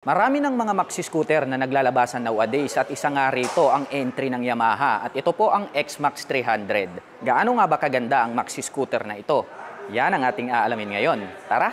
Marami ng mga maxi scooter na naglalabasan nowadays at isa nga rito ang entry ng Yamaha at ito po ang X-Max 300. Gaano nga ba kaganda ang maxi scooter na ito? Yan ang ating aalamin ngayon. Tara!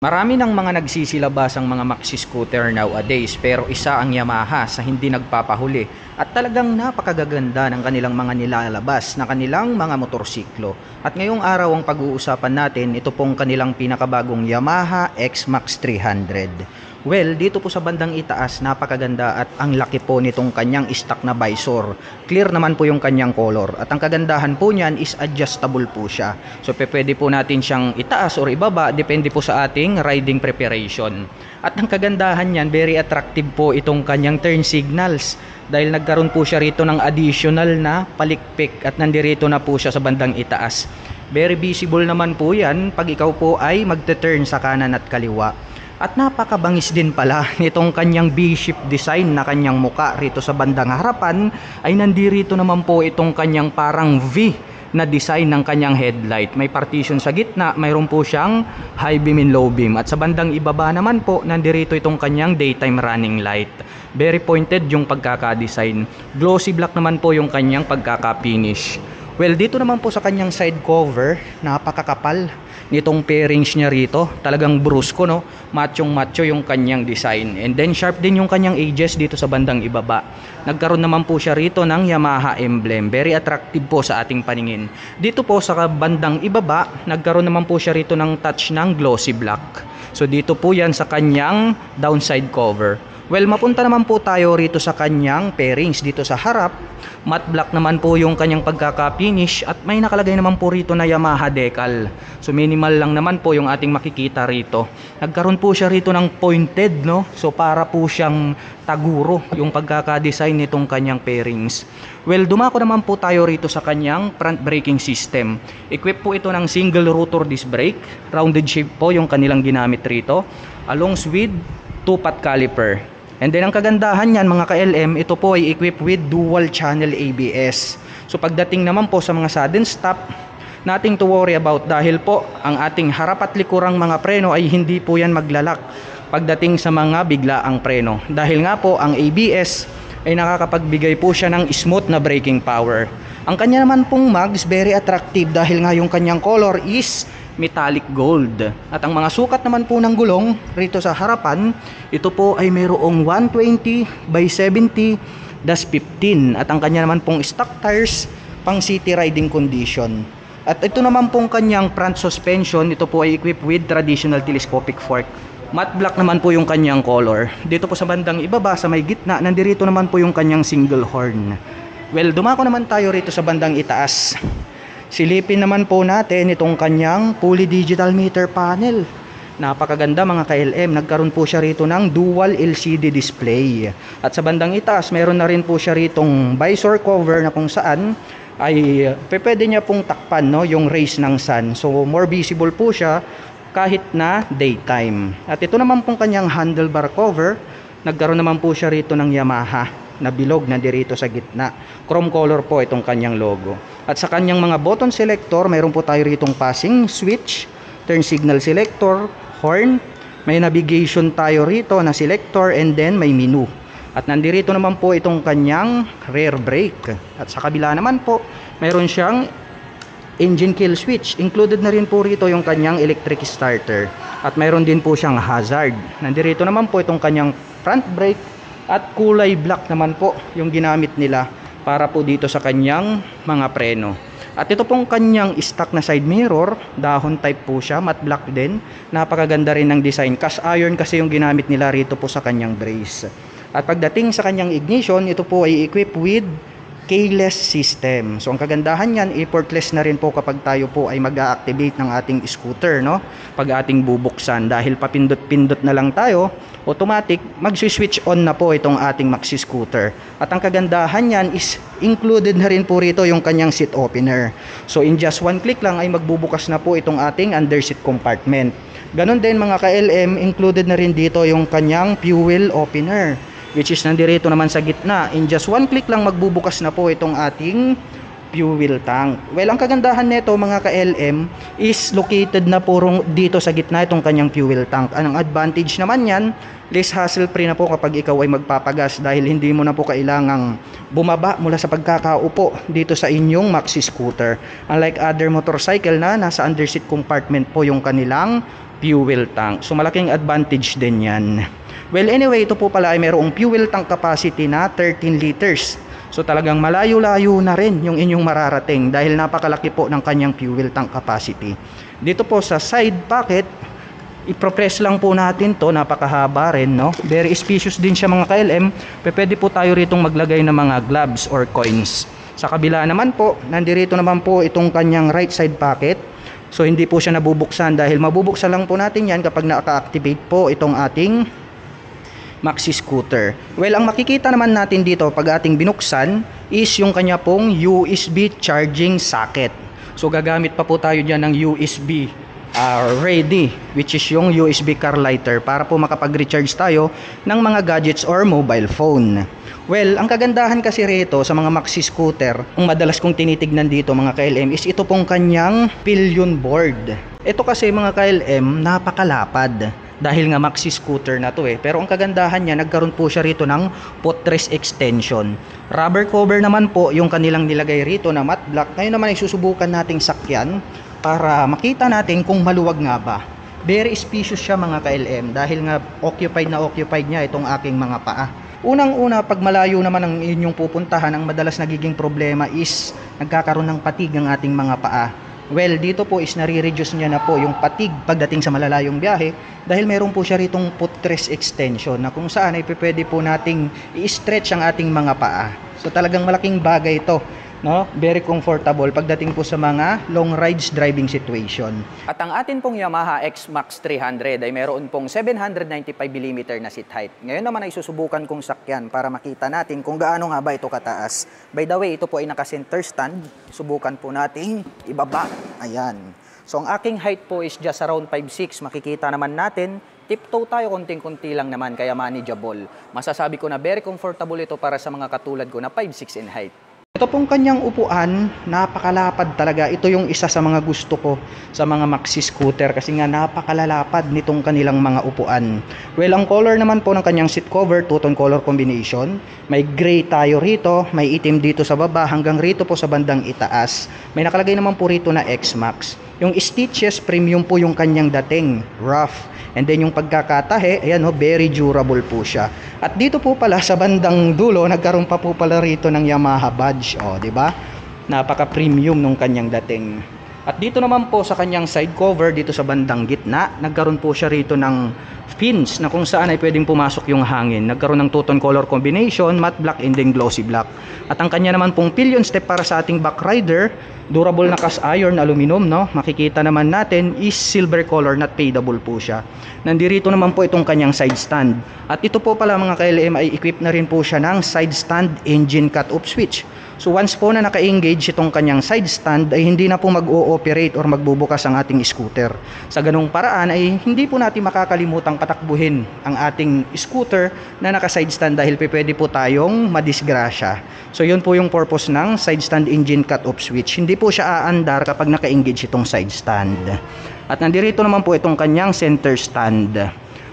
Marami ng mga nagsisilabas ang mga maxi scooter nowadays pero isa ang Yamaha sa hindi nagpapahuli at talagang napakagaganda ng kanilang mga nilalabas na kanilang mga motorsiklo. At ngayong araw ang pag-uusapan natin, ito pong kanilang pinakabagong Yamaha X-Max 300. Well, dito po sa bandang itaas, napakaganda at ang laki po nitong kanyang stock na visor. Clear naman po yung kanyang color at ang kagandahan po niyan is adjustable po siya. So pwede po natin siyang itaas or ibaba, depende po sa ating riding preparation. At ang kagandahan niyan, very attractive po itong kanyang turn signals dahil nagkaroon po siya rito ng additional na palikpik at nandirito na po siya sa bandang itaas. Very visible naman po yan pag ikaw po ay magte-turn sa kanan at kaliwa. At napakabangis din pala nitong kanyang V-shape design na kanyang muka rito sa bandang harapan ay nandirito naman po itong kanyang parang V na design ng kanyang headlight. May partition sa gitna, mayroon po siyang high beam and low beam. At sa bandang ibaba naman po, nandirito itong kanyang daytime running light. Very pointed yung pagkaka-design. Glossy black naman po yung kanyang pagkaka-finish. Well, dito naman po sa kanyang side cover, napakakapal nitong pairings niya rito. Talagang brusko, no? Machong macho yung kanyang design. And then sharp din yung kanyang edges dito sa bandang ibaba. Nagkaroon naman po siya rito ng Yamaha emblem. Very attractive po sa ating paningin. Dito po sa bandang ibaba, nagkaroon naman po siya rito ng touch ng glossy black. So dito po yan sa kanyang downside cover. Well, mapunta naman po tayo rito sa kanyang pairings dito sa harap. Matte black naman po yung kanyang pagkaka-finish at may nakalagay naman po rito na Yamaha decal. So minimal lang naman po yung ating makikita rito. Nagkaroon po siya rito ng pointed, no? So para po siyang taguro yung pagkaka-design nitong kanyang pairings. Well, dumako naman po tayo rito sa kanyang front braking system. Equipped po ito ng single rotor disc brake. Rounded shape po yung kanilang ginamit rito. Along with 2-pot caliper. And then ang kagandahan niyan mga ka-LM, ito po ay equipped with dual channel ABS. So pagdating naman po sa mga sudden stop, nothing to worry about dahil po ang ating harap at likurang mga preno ay hindi po yan maglalak pagdating sa mga biglaang preno. Dahil nga po ang ABS ay nakakapagbigay po siya ng smooth na braking power. Ang kanya naman pong mags very attractive dahil nga yung kanyang color is metallic gold. At ang mga sukat naman po ng gulong rito sa harapan, ito po ay mayroong 120/70-15 at ang kanya naman pong stock tires pang city riding condition. At ito naman pong kanyang front suspension, ito po ay equipped with traditional telescopic fork. Matte black naman po yung kanyang color. Dito po sa bandang ibaba sa may gitna, nandirito naman po yung kanyang single horn. Well, dumako naman tayo rito sa bandang itaas. Silipin naman po natin itong kanyang fully digital meter panel. Napakaganda mga ka-LM. Nagkaroon po siya rito ng dual LCD display. At sa bandang itaas, meron na rin po siya ritong visor cover na kung saan ay pwede niya pong takpan, no, yung rays ng sun. So more visible po siya kahit na daytime. At ito naman pong kanyang handlebar cover, nagkaroon naman po siya rito ng Yamaha na bilog na dirito sa gitna. Chrome color po itong kanyang logo. At sa kanyang mga button selector, mayroon po tayo ritong passing switch, turn signal selector, horn, may navigation tayo rito na selector, and then may menu. At nandirito naman po itong kanyang rear brake. At sa kabila naman po, mayroon siyang engine kill switch. Included na rin po rito yung kanyang electric starter. At mayroon din po siyang hazard. Nandirito naman po itong kanyang front brake. At kulay black naman po yung ginamit nila para po dito sa kanyang mga preno. At ito pong kanyang stock na side mirror, dahon type po siya, matte black din. Napakaganda rin ng design. Cast iron kasi yung ginamit nila rito po sa kanyang brace. At pagdating sa kanyang ignition, ito po ay equipped with keyless system. So ang kagandahan niyan, effortless na rin po kapag tayo po ay mag-a-activate ng ating scooter, no? Pag ating bubuksan, dahil papindot-pindot na lang tayo, automatic mag-switch on na po itong ating maxi scooter. At ang kagandahan niyan is included na rin po rito yung kanyang seat opener. So in just one click lang ay magbubukas na po itong ating under seat compartment. Ganon din mga ka-LM, included na rin dito yung kanyang fuel opener, which is nandirito naman sa gitna. In just one click lang magbubukas na po itong ating fuel tank. Well, ang kagandahan nito mga ka-LM is located na purong dito sa gitna itong kanyang fuel tank. Anong advantage naman yan? Less hassle free na po kapag ikaw ay magpapagas, dahil hindi mo na po kailangang bumaba mula sa pagkakaupo dito sa inyong maxi scooter. Unlike other motorcycle na nasa underseat compartment po yung kanilang fuel tank. So malaking advantage din yan. Well, anyway, ito po pala ay mayroong fuel tank capacity na 13 liters. So talagang malayo-layo na rin yung inyong mararating dahil napakalaki po ng kanyang fuel tank capacity. Dito po sa side pocket, ipropress lang po natin to, napakahaba rin, no? Very spacious din siya mga ka-LM. Pwede po tayo ritong maglagay ng mga gloves or coins. Sa kabila naman po, nandirito naman po itong kanyang right side pocket. So hindi po siya nabubuksan dahil mabubuksan lang po natin yan kapag naka-activate po itong ating maxi scooter. Well, ang makikita naman natin dito pag ating binuksan is yung kanya pong USB charging socket. So gagamit pa po tayo dyan ng USB ready, which is yung USB car lighter, para po makapag-recharge tayo ng mga gadgets or mobile phone. Well, ang kagandahan kasi rito sa mga maxi scooter, ang madalas kong tinitignan dito mga ka-LM is ito pong kanyang pillion board. Ito kasi mga ka-LM, napakalapad dahil nga maxi scooter na to pero ang kagandahan niya, nagkaroon po siya rito ng footrest extension. Rubber cover naman po yung kanilang nilagay rito na matte black. Ngayon naman ay susubukan nating sakyan para makita natin kung maluwag nga ba. Very spacious siya mga ka-LM dahil nga occupied niya itong aking mga paa. Unang-una, pag malayo naman ang inyong pupuntahan, ang madalas nagiging problema is nagkakaroon ng patig ang ating mga paa. Well, dito po is nare-reduce niya na po yung patig pagdating sa malalayong biyahe dahil meron po siya ritong footrest extension na kung saan ay pwede po nating i-stretch ang ating mga paa. So talagang malaking bagay ito, no? Very comfortable pagdating po sa mga long rides driving situation. At ang atin pong Yamaha X-Max 300 ay meron pong 795mm na seat height. Ngayon naman ay susubukan kong sakyan para makita natin kung gaano nga ba ito kataas. By the way, ito po ay naka-center stand. Subukan po nating ibaba. Ayan. So ang aking height po is just around 5'6". Makikita naman natin, tiptoe tayo, konting-konti lang naman, kaya manageable. Masasabi ko na very comfortable ito para sa mga katulad ko na 5'6" in height. Ito pong kanyang upuan, napakalapad talaga. Ito yung isa sa mga gusto ko sa mga maxi scooter kasi nga napakalalapad nitong kanilang mga upuan. Well, ang color naman po ng kanyang seat cover, two-tone color combination. May gray tayo rito, may itim dito sa baba, hanggang rito po sa bandang itaas. May nakalagay naman po rito na X-Max. Yung stitches, premium po yung kanyang dating, rough. And then yung pagkakatahe, ayan ho, very durable po siya. At dito po pala sa bandang dulo, nagkaroon pa po pala rito ng Yamaha badge, di ba? Napaka-premium nung kanyang dating. At dito naman po sa kanyang side cover, dito sa bandang gitna, nagkaroon po siya rito ng fins na kung saan ay pwedeng pumasok yung hangin. Nagkaroon ng two-tone color combination, matte black and then glossy black. At ang kanya naman pong pillion step para sa ating back rider, durable na cast iron aluminum, no? Makikita naman natin is silver color, not fadable po siya. Nandirito naman po itong kanyang side stand. At ito po pala mga ka-LM ay equipped na rin po siya ng side stand engine cut-off switch. So once po na naka-engage itong kanyang side stand ay hindi na po mag-o-operate or magbubukas ang ating scooter. Sa ganung paraan ay hindi po natin makakalimutang patakbuhin ang ating scooter na naka-side stand dahil pwede po tayong madisgrasya. So yun po yung purpose ng side stand engine cut-off switch. Hindi po siya aandar kapag naka-engage itong side stand. At nandirito naman po itong kanyang center stand.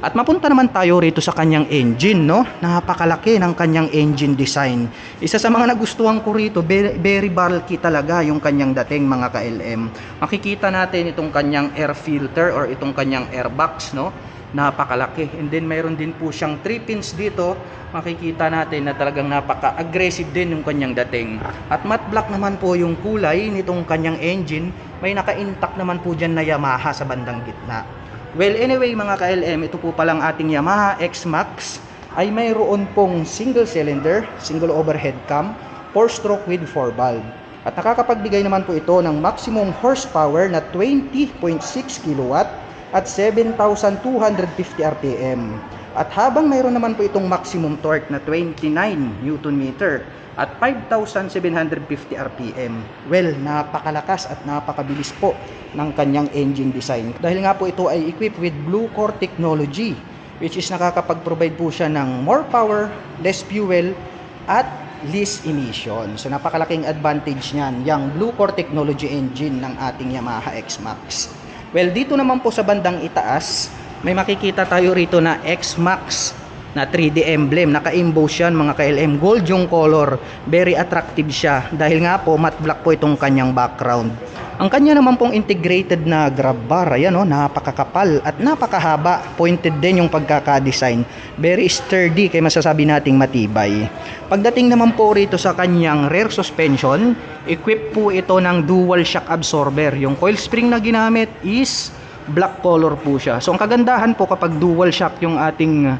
At mapunta naman tayo rito sa kanyang engine, no? Napakalaki ng kanyang engine design. Isa sa mga nagustuhan ko rito, very bulky talaga yung kanyang dating mga ka-LM. Makikita natin itong kanyang air filter or itong kanyang airbox, no? Napakalaki. And then mayroon din po siyang 3 pins dito. Makikita natin na talagang napaka-aggressive din yung kanyang dating. At matte black naman po yung kulay nitong kanyang engine. May naka-intact naman po dyan na Yamaha sa bandang gitna. Well, anyway mga ka-LM, ito po palang ating Yamaha X-Max ay mayroon pong single cylinder, single overhead cam, 4-stroke with 4 valve. At nakakapagbigay naman po ito ng maximum horsepower na 20.6 kW at 7,250 RPM. At habang mayroon naman po itong maximum torque na 29 Nm at 5,750 RPM. Well, napakalakas at napakabilis po ng kanyang engine design. Dahil nga po ito ay equipped with Blue Core technology, which is nakakapag-provide po siya ng more power, less fuel, at least emission. So napakalaking advantage niyan, yung Blue Core technology engine ng ating Yamaha X-Max. Well, dito naman po sa bandang itaas, may makikita tayo rito na X-Max na 3D emblem. Naka-emboss yan mga ka-LM. Gold yung color. Very attractive siya. Dahil nga po, matte black po itong kanyang background. Ang kanya naman pong integrated na grab bar. Ayan o, napakakapal at napakahaba. Pointed din yung pagkaka-design. Very sturdy, kaya masasabi nating matibay. Pagdating naman po rito sa kanyang rear suspension, equipped po ito ng dual shock absorber. Yung coil spring na ginamit is black color po siya. So ang kagandahan po kapag dual shock yung ating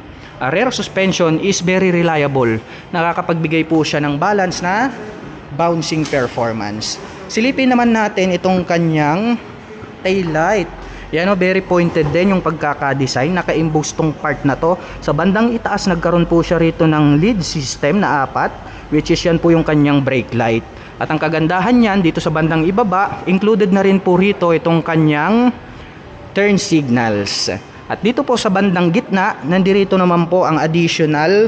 rear suspension is very reliable. Nakakapagbigay po siya ng balance na bouncing performance. Silipin naman natin itong kanyang tail light. Yan o, very pointed din yung pagkaka-design. Naka-emboss tong part na to. Sa bandang itaas nagkaroon po siya rito ng lead system na 4, which is yan po yung kanyang brake light. At ang kagandahan niyan dito sa bandang ibaba, included na rin po rito itong kanyang turn signals. At dito po sa bandang gitna, nandirito naman po ang additional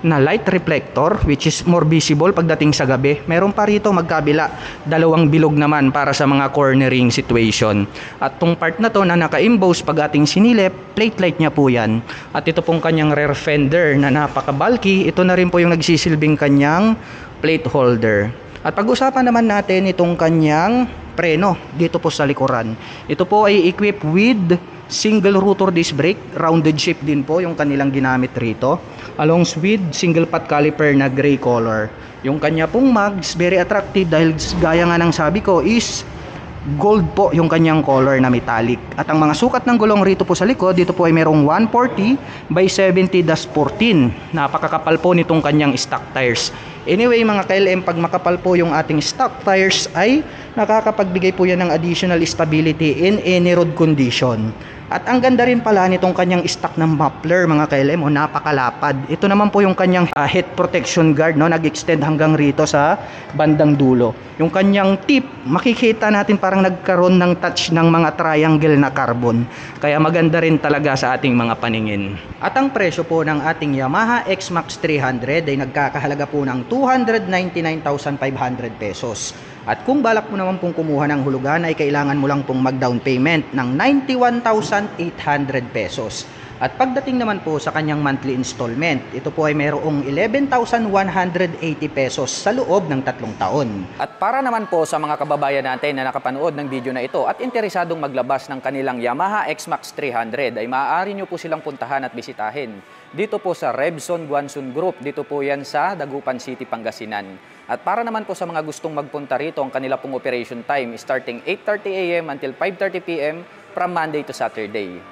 na light reflector, which is more visible pagdating sa gabi. Meron pa rito magkabila, dalawang bilog naman para sa mga cornering situation. At tong part na to na naka-emboss pag ating sinilip, plate light niya po yan. At ito pong kanyang rear fender na napaka-bulky, ito na rin po yung nagsisilbing kanyang plate holder. At pag-usapan naman natin itong kanyang preno dito po sa likuran. Ito po ay equipped with single rotor disc brake, rounded shape din po yung kanilang ginamit rito, along with single pot caliper na gray color. Yung kanya pong mags, very attractive dahil gaya nga ng sabi ko is gold po yung kanyang color na metallic. At ang mga sukat ng gulong rito po sa likod, dito po ay merong 140 by 70-14. Napakakapal po nitong kanyang stock tires. Anyway mga ka-LM, pag makapal po yung ating stock tires ay nakakapagbigay po yan ng additional stability in any road condition. At ang ganda rin pala nitong kanyang stock ng muffler mga ka-LM, napakalapad. Ito naman po yung kanyang head protection guard, no, nag-extend hanggang rito sa bandang dulo. Yung kanyang tip, makikita natin parang nagkaroon ng touch ng mga triangle na carbon. Kaya maganda rin talaga sa ating mga paningin. At ang presyo po ng ating Yamaha X-Max 300 ay nagkakahalaga po ng 299,500 pesos. At kung balak mo naman pong kumuha ng hulugan ay kailangan mo lang pong mag-down payment ng 91,800 pesos. At pagdating naman po sa kanyang monthly installment, ito po ay mayroong 11,180 pesos sa loob ng 3 taon. At para naman po sa mga kababayan natin na nakapanood ng video na ito at interesadong maglabas ng kanilang Yamaha X-Max 300 ay maaari nyo po silang puntahan at bisitahin. Dito po sa Rebson Guansun Group, dito po yan sa Dagupan City, Pangasinan. At para naman po sa mga gustong magpunta rito, ang kanila pong operation time starting 8:30 AM until 5:30 PM from Monday to Saturday.